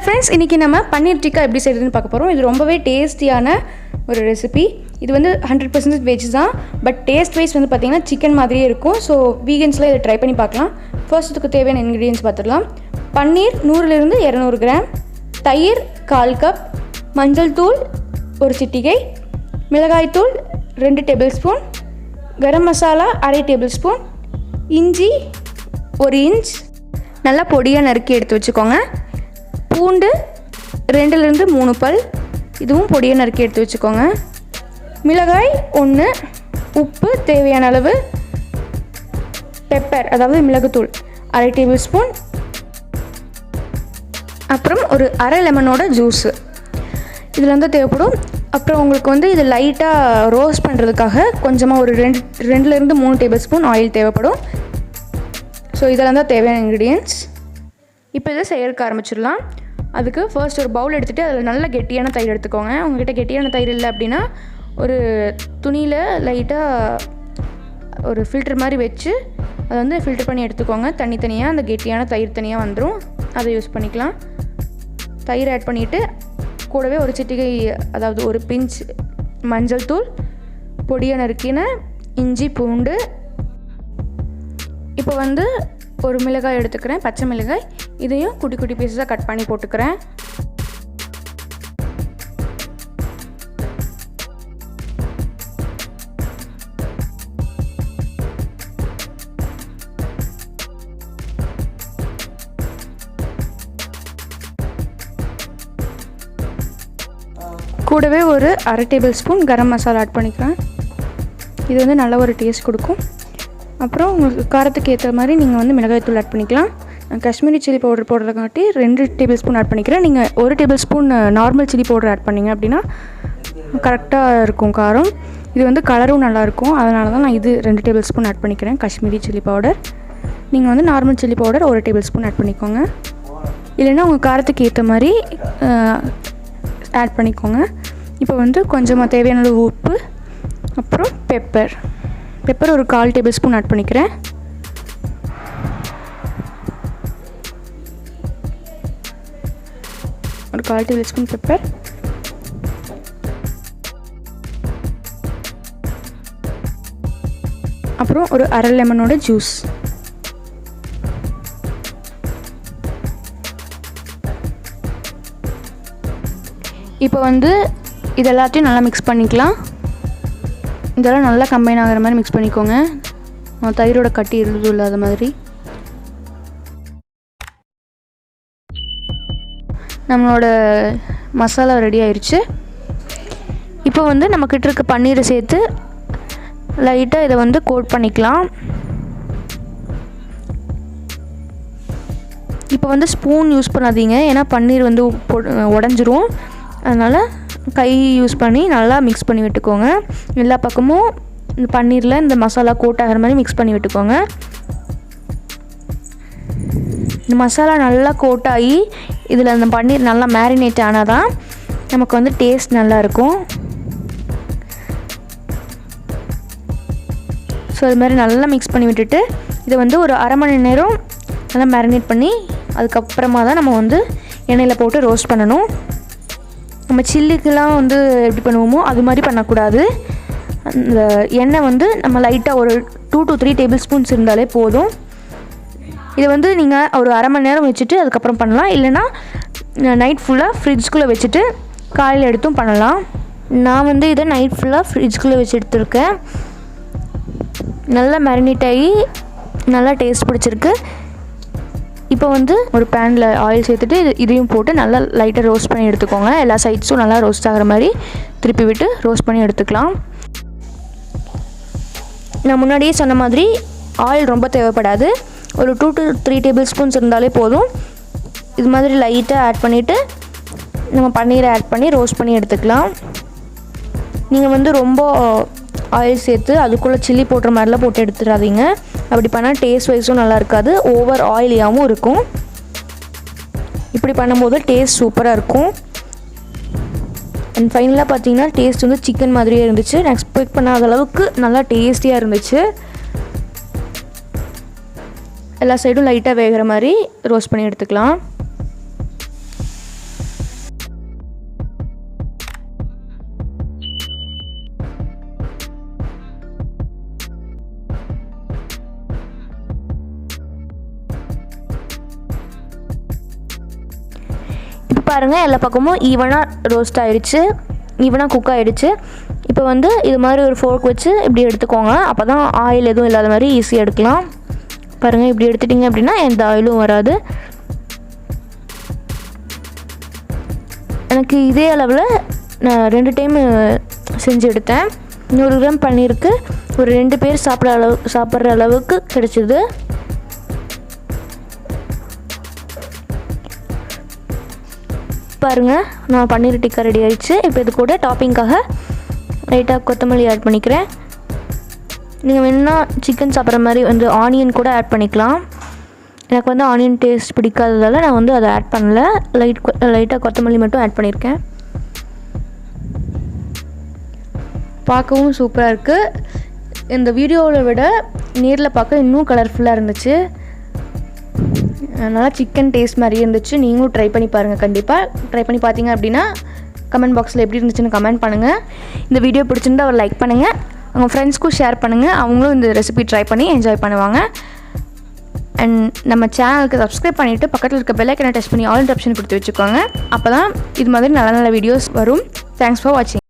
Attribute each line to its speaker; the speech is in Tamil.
Speaker 1: ஃப்ரெண்ட்ஸ், இன்றைக்கி நம்ம பன்னீர் டிக்கா எப்படி செய்கிறதுன்னு பார்க்க போகிறோம். இது ரொம்பவே டேஸ்டியான ஒரு ரெசிபி. இது வந்து 100% வெஜ் தான், பட் டேஸ்ட் வைஸ் வந்து பார்த்திங்கன்னா சிக்கன் மாதிரியே இருக்கும். ஸோ வீகன்ஸில் இதை ட்ரை பண்ணி பார்க்கலாம். ஃபர்ஸ்ட் இதுக்கு தேவையான இன்க்ரீடியன்ஸ் பார்த்துடலாம். பன்னீர் 100 to 200 கிராம், தயிர் 1/4 கப், மஞ்சள் தூள் 1 சிட்டிகை, மிளகாய் தூள் 2 table spoon, garam masala 1/2 table spoon, இஞ்சி 1 இன்ச் நல்லா பொடியாக நறுக்கி எடுத்து வச்சுக்கோங்க. பூண்டு 2 to 3 பல், இதுவும் பொடியாக நறுக்கி எடுத்து வச்சுக்கோங்க. மிளகாய் 1, உப்பு தேவையான அளவு, பெப்பர் அதாவது மிளகுத்தூள் 1/2 டேபிள் ஸ்பூன், அப்புறம் ஒரு அரை லெமனோட ஜூஸு இதில் வந்து தேவைப்படும். அப்புறம் உங்களுக்கு வந்து இது லைட்டாக ரோஸ்ட் பண்ணுறதுக்காக கொஞ்சமாக ஒரு 2 to 3 டேபிள் ஸ்பூன் ஆயில் தேவைப்படும். ஸோ இதெல்லாம் தான் தேவையான இன்க்ரீடியன்ட்ஸ். இப்போ இதை செய்யறதுக்கு ஆரம்பிச்சிடலாம். அதுக்கு ஃபர்ஸ்ட் ஒரு பவுல் எடுத்துகிட்டு அதில் நல்ல கெட்டியான தயிர் எடுத்துக்கோங்க. உங்கள்கிட்ட கெட்டியான தயிர் இல்லை அப்படின்னா ஒரு துணியில் லைட்டாக ஒரு ஃபில்டர் மாதிரி வச்சு அதை வந்து ஃபில்டர் பண்ணி எடுத்துக்கோங்க. தனித்தனியாக அந்த கெட்டியான தயிர் தனியாக வந்துடும், அதை யூஸ் பண்ணிக்கலாம். தயிர் ஆட் பண்ணிவிட்டு கூடவே ஒரு சிட்டிகை அதாவது ஒரு பிஞ்ச் மஞ்சள் தூள், பொடியாக நறுக்கின இஞ்சி பூண்டு, இப்போ வந்து ஒரு மிளகாய் எடுத்துக்கிறேன், பச்சை மிளகாய், இதையும் குட்டி குட்டி பீஸஸாக கட் பண்ணி போட்டுக்கிறேன். கூடவே ஒரு அரை table spoon garam masala add பண்ணிக்கிறேன். இது வந்து நல்ல ஒரு டேஸ்ட் கொடுக்கும். அப்புறம் உங்களுக்கு காரத்துக்கு ஏற்ற மாதிரி நீங்கள் வந்து மிளகாய் தூள் ஆட் பண்ணிக்கலாம். காஷ்மீரி சில்லி பவுடர் போடுறதுக்காட்டி 2 டேபிள் ஸ்பூன் ஆட் பண்ணிக்கிறேன். நீங்கள் 1 tablespoon normal chilli powder add பண்ணிங்க அப்படின்னா கரெக்டாக இருக்கும் காரம். இது வந்து கலரும் நல்லாயிருக்கும், அதனால தான் நான் இது 2 டேபிள் ஸ்பூன் ஆட் பண்ணிக்கிறேன் காஷ்மீரி சில்லி பவுடர். நீங்கள் வந்து normal chilli powder 1 tablespoon add பண்ணிக்கோங்க. இல்லைன்னா உங்கள் காரத்துக்கு ஏற்ற மாதிரி ஆட் பண்ணிக்கோங்க. இப்போ வந்து கொஞ்சமாக தேவையான அளவு உப்பு, அப்புறம் பெப்பர் ஒரு 1/4 டேபிள் ஸ்பூன் ஆட் பண்ணிக்கிறேன். ஒரு 1/4 டேபிள் ஸ்பூன் பெப்பர், அப்புறம் ஒரு அரை லெமனோட ஜூஸ். இப்போ வந்து இது எல்லாத்தையும் நல்லா மிக்ஸ் பண்ணிக்கலாம். இதெல்லாம் நல்லா கம்பைன் ஆகிற மாதிரி மிக்ஸ் பண்ணிக்கோங்க, தயிரோட கட்டி இருந்தது இல்லாத மாதிரி. நம்மளோட மசாலா ரெடி ஆயிடுச்சு. இப்போ வந்து நம்மக்கிட்ட இருக்க பன்னீரை சேர்த்து லைட்டாக இதை வந்து கோட் பண்ணிக்கலாம். இப்போ வந்து ஸ்பூன் யூஸ் பண்ணாதீங்க, ஏன்னா பன்னீர் வந்து உடஞ்சிரும். அதனால் கை யூஸ் பண்ணி நல்லா மிக்ஸ் பண்ணி விட்டுக்கோங்க. எல்லா பக்கமும் இந்த பன்னீரில் இந்த மசாலா கோட் ஆகிற மாதிரி மிக்ஸ் பண்ணி விட்டுக்கோங்க. இந்த மசாலா நல்லா கோட் ஆகி இதில் அந்த பன்னீர் நல்லா மேரினேட் ஆனால் தான் நமக்கு வந்து டேஸ்ட் நல்லாயிருக்கும். ஸோ அது மாதிரி நல்லா மிக்ஸ் பண்ணி விட்டுட்டு இதை வந்து ஒரு அரை மணி நேரம் நல்லா மேரினேட் பண்ணி அதுக்கப்புறமா தான் நம்ம வந்து எண்ணெயில் போட்டு ரோஸ்ட் பண்ணணும். நம்ம சில்லிக்கெலாம் வந்து எப்படி பண்ணுவோமோ அது மாதிரி பண்ணக்கூடாது. அந்த எண்ணெய் வந்து நம்ம லைட்டாக ஒரு 2 to 3 டேபிள் ஸ்பூன்ஸ் இருந்தாலே போதும். இதை வந்து நீங்கள் ஒரு அரை மணி நேரம் வச்சுட்டு அதுக்கப்புறம் பண்ணலாம். இல்லைனா நைட் ஃபுல்லாக ஃப்ரிட்ஜ்குள்ளே வச்சுட்டு காலையில் எடுத்தும் பண்ணலாம். நான் வந்து இதை நைட் ஃபுல்லாக ஃப்ரிட்ஜ்குள்ளே வச்சு எடுத்துருக்கேன். நல்லா மேரினேட் ஆகி நல்லா டேஸ்ட் பிடிச்சிருக்கு. இப்போ வந்து ஒரு பேனில் ஆயில் சேர்த்துட்டு இதையும் போட்டு நல்லா லைட்டாக ரோஸ்ட் பண்ணி எடுத்துக்கோங்க. எல்லா சைட்ஸும் நல்லா ரோஸ்ட் ஆகிற மாதிரி திருப்பி விட்டு ரோஸ்ட் பண்ணி எடுத்துக்கலாம். நான் முன்னாடியே சொன்ன மாதிரி ஆயில் ரொம்ப தேவைப்படாது, ஒரு 2 to 3 டேபிள் ஸ்பூன்ஸ் இருந்தாலே போதும். இது மாதிரி லைட்டாக ஆட் பண்ணிவிட்டு நம்ம பன்னீரை ஆட் பண்ணி ரோஸ்ட் பண்ணி எடுத்துக்கலாம். நீங்கள் வந்து ரொம்ப ஆயில் சேர்த்து அதுக்குள்ளே சில்லி போடுற மாதிரிலாம் போட்டு எடுத்துடாதீங்க. அப்படி பண்ணால் டேஸ்ட் வைஸும் நல்லா இருக்காது, ஓவர் ஆயிலியாகவும் இருக்கும். இப்படி பண்ணும்போது டேஸ்ட் சூப்பராக இருக்கும். அண்ட் ஃபைனலாக பார்த்தீங்கன்னா டேஸ்ட் வந்து சிக்கன் மாதிரியே இருந்துச்சு. நான் எக்ஸ்பெக்ட் பண்ணாத அளவுக்கு நல்லா டேஸ்டியாக இருந்துச்சு. எல்லா சைடும் லைட்டாக வேகிற மாதிரி ரோஸ்ட் பண்ணி எடுத்துக்கலாம். பாருங்கள் எல்லா பக்கமும் ஈவனாக ரோஸ்ட் ஆகிடுச்சு, ஈவனாக குக் ஆகிடுச்சு. இப்போ வந்து இது மாதிரி ஒரு ஃபோர்க் வச்சு இப்படி எடுத்துக்கோங்க. அப்போ தான் ஆயில் எதுவும் இல்லாத மாதிரி ஈஸியாக எடுக்கலாம். பாருங்கள், இப்படி எடுத்துட்டிங்க அப்படின்னா எந்த ஆயிலும் வராது. எனக்கு இதே அளவில் நான் 2 டைம் செஞ்சு எடுத்தேன். 100 கிராம் பன்னீருக்கு ஒரு 2 பேர் சாப்பிட்ற அளவுக்கு கிடச்சிது. பாருங்கள், நான் பன்னீர் டிக்கா ரெடி ஆகிடுச்சு. இப்போ இது கூட டாப்பிங்காக லைட்டாக கொத்தமல்லி ஆட் பண்ணிக்கிறேன். நீங்கள் வேணும்னா சிக்கன் சாப்பிட்ற மாதிரி வந்து ஆனியன் கூட ஆட் பண்ணிக்கலாம். எனக்கு வந்து ஆனியன் டேஸ்ட் பிடிக்காததால் நான் வந்து அதை ஆட் பண்ணல. லைட்டாக கொத்தமல்லி மட்டும் ஆட் பண்ணியிருக்கேன். பார்க்கவும் சூப்பராக இருக்குது. இந்த வீடியோவில் விட நேரில் பார்க்க இன்னும் கலர்ஃபுல்லாக இருந்துச்சு. அதனால் சிக்கன் டேஸ்ட் மாதிரியே இருந்துச்சு. நீங்களும் ட்ரை பண்ணி பாருங்கள். கண்டிப்பாக ட்ரை பண்ணி பார்த்தீங்க அப்படின்னா கமெண்ட் பாக்ஸில் எப்படி இருந்துச்சுன்னு கமெண்ட் பண்ணுங்கள். இந்த வீடியோ பிடிச்சிருந்தா ஒரு லைக் பண்ணுங்கள். உங்கள் ஃப்ரெண்ட்ஸ்க்கும் ஷேர் பண்ணுங்கள். அவங்களும் இந்த ரெசிபி ட்ரை பண்ணி என்ஜாய் பண்ணுவாங்க. அண்ட் நம்ம சேனலுக்கு சப்ஸ்கிரைப் பண்ணிவிட்டு பக்கத்தில் இருக்க பெல் ஐக்கனை டச் பண்ணி ஆல் ஆப்ஷன் கொடுத்து வச்சுக்கோங்க. அப்போ தான் இது மாதிரி நல்ல நல்ல வீடியோஸ் வரும். தேங்க்ஸ் ஃபார் வாட்சிங்.